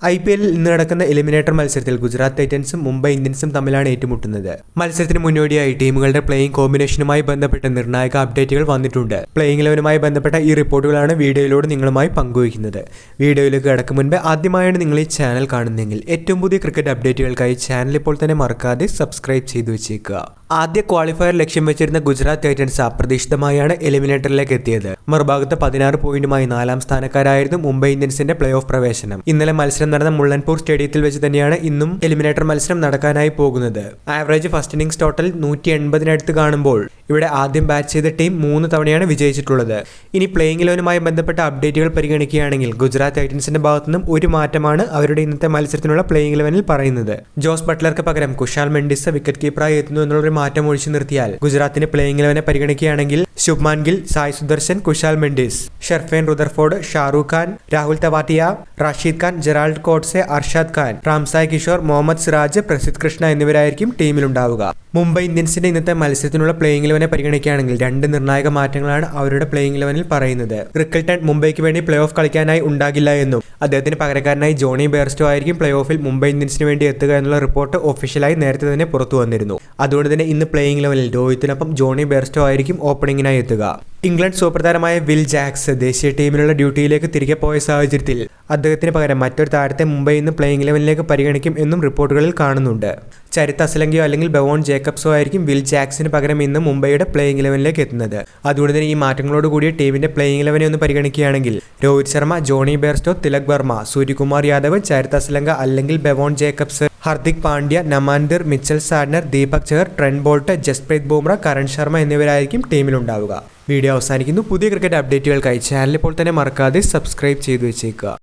IPL ഇന്ന് നടക്കുന്ന eliminator മത്സരത്തിൽ ഗുജറാത്ത് ടൈറ്റൻസും മുംബൈ ഇന്ത്യൻസും തമ്മിലാണ് ഏറ്റുമുട്ടുന്നത്. മത്സരത്തിന് മുന്നോടിയായി ടീമുകളുടെ പ്ലേയിംഗ് കോമ്പിനേഷനുമായി ബന്ധപ്പെട്ട നിർണായക അപ്ഡേറ്റുകൾ വന്നിട്ടുണ്ട്. പ്ലേയിംഗ് ഇലവനുമായി ബന്ധപ്പെട്ട ഈ റിപ്പോർട്ടുകളാണ് വീഡിയോയിലൂടെ നിങ്ങളുമായി പങ്കുവയ്ക്കുന്നത്. വീഡിയോയിലേക്ക് കടക്കും മുൻപ് ആദ്യമായാണ് നിങ്ങൾ ഈ ചാനൽ കാണുന്നതെങ്കിൽ ഏറ്റവും പുതിയ ക്രിക്കറ്റ് അപ്ഡേറ്റുകൾക്കായി ചാനൽ ഇപ്പോൾ തന്നെ മറക്കാതെ സബ്സ്ക്രൈബ് ചെയ്തു വെച്ചേക്കുക. ആദ്യ ക്വാളിഫയർ ലക്ഷ്യം വെച്ചിരുന്ന ഗുജറാത്ത് ടൈറ്റൻസ് അപ്രതീക്ഷിതമായാണ് എലിമിനേറ്ററിലേക്ക് എത്തിയത്. മറുഭാഗത്ത് 16 പോയിന്റുമായി 4ാം സ്ഥാനക്കാരായിരുന്നു മുംബൈ ഇന്ത്യൻസിന്റെ പ്ലേ ഓഫ് പ്രവേശനം. ഇന്നലെ മത്സരം നടന്ന മുള്ളൻപൂർ സ്റ്റേഡിയത്തിൽ വെച്ച് തന്നെയാണ് ഇന്നും എലിമിനേറ്റർ മത്സരം നടക്കാനായി പോകുന്നത്. ആവറേജ് ഫസ്റ്റ് ഇന്നിംഗ്സ് ടോട്ടൽ 180 കാണുമ്പോൾ ഇവിടെ ആദ്യം ബാറ്റ് ചെയ്ത ടീം 3 തവണയാണ് വിജയിച്ചിട്ടുള്ളത്. ഇനി പ്ലേയിംഗ് ഇലവനുമായി ബന്ധപ്പെട്ട അപ്ഡേറ്റുകൾ പരിഗണിക്കുകയാണെങ്കിൽ ഗുജറാത്ത് ടൈറ്റൻസിന്റെ ഭാഗത്തു നിന്നും ഒരു മാറ്റമാണ് അവരുടെ ഇന്നത്തെ മത്സരത്തിനുള്ള പ്ലേയിംഗ് ഇലവനിൽ പറയുന്നത്. ജോസ് ബട്ട്ലർക്ക് പകരം കുശാൽ മെൻഡിസ് വിക്കറ്റ് കീപ്പറായി എത്തുന്നു എന്നുള്ളൊരു മാറ്റം ഒഴിച്ചു നിർത്തിയാൽ ഗുജറാത്തിന്റെ പ്ലേയിംഗ് ഇലവനെ പരിഗണിക്കുകയാണെങ്കിൽ Shubman Gill, Sai Sudharsan, Kusal Mendis, Sherfane Rutherford, Shahrukh Khan, Rahul Tewatia, Rashid Khan, Gerald Coetzee, Arshad Khan, Ramsai Kishore, Mohammed Siraj, Prasidh Krishna എന്നിവരായിരിക്കും ടീമിലുണ്ടാവുക. മുംബൈ ഇന്ത്യൻസിന്റെ ഇന്നത്തെ മത്സരത്തിനുള്ള പ്ലേയിംഗ് ഇലവനെ പരിഗണിക്കുകയാണെങ്കിൽ 2 നിർണായക മാറ്റങ്ങളാണ് അവരുടെ പ്ലേയിംഗ് ഇലവനിൽ പറയുന്നത്. റിക്കിൾട്ടൺ മുംബൈക്ക് വേണ്ടി പ്ലേ ഓഫ് കളിക്കാനായി ഉണ്ടാകില്ല എന്നും അദ്ദേഹത്തിന് പകരക്കാരനായി ജോണി ബെയർസ്റ്റോ ആയിരിക്കും പ്ലേ ഓഫിൽ മുംബൈ ഇന്ത്യൻസിന് വേണ്ടി എത്തുക എന്നുള്ള റിപ്പോർട്ട് ഒഫീഷ്യലായി നേരത്തെ തന്നെ പുറത്തു വന്നിരുന്നു. അതുകൊണ്ട് തന്നെ ഇന്ന് പ്ലേയിംഗ് ഇലവനിൽ രോഹിത്തിനൊപ്പം ജോണി ബെയർസ്റ്റോ ആയിരിക്കും ഓപ്പണിംഗിനായി എത്തുക. ഇംഗ്ലണ്ട് സൂപ്പർ താരമായ വിൽ ജാക്സ് ദേശീയ ടീമിലുള്ള ഡ്യൂട്ടിയിലേക്ക് തിരികെ പോയ സാഹചര്യത്തിൽ അദ്ദേഹത്തിന് പകരം മറ്റൊരു താരത്തെ മുംബൈ ഇന്ന് പ്ലേയിംഗ് ഇലവനിലേക്ക് പരിഗണിക്കും എന്നും റിപ്പോർട്ടുകളിൽ കാണുന്നുണ്ട്. ചരിത് അസലങ്കയോ അല്ലെങ്കിൽ ബെവോൺ ജേക്കബ്സോ ആയിരിക്കും വിൽ ജാക്സിന് പകരം ഇന്ന് മുംബൈയുടെ പ്ലേയിംഗ് ഇലവനിലേക്ക് എത്തുന്നത്. അതുകൊണ്ട് തന്നെ ഈ മാറ്റങ്ങളോടുകൂടി ടീമിന്റെ പ്ലേയിംഗ് ഇലവനെ ഒന്ന് പരിഗണിക്കുകയാണെങ്കിൽ രോഹിത് ശർമ്മ, ജോണി ബെയർസ്റ്റോ, തിലക് വർമ്മ, സൂര്യകുമാർ യാദവ്, ചരിത് അസലങ്ക അല്ലെങ്കിൽ ബെവോൺ Jacobs, Hardik Pandya, നമാൻദിർ, Mitchell സാഡ്നർ, Deepak Chahar, Trent Boult, Jasprit Bumrah, Karan Sharma എന്നിവരായിരിക്കും ടീമിലുണ്ടാവുക. Video അവസാനിക്കുന്നു. പുതിയ ക്രിക്കറ്റ് അപ്ഡേറ്റുകൾക്കായി ചാനൽ ഇപ്പോൾ തന്നെ മറക്കാതെ സബ്സ്ക്രൈബ് ചെയ്തു വെച്ചേക്കുക.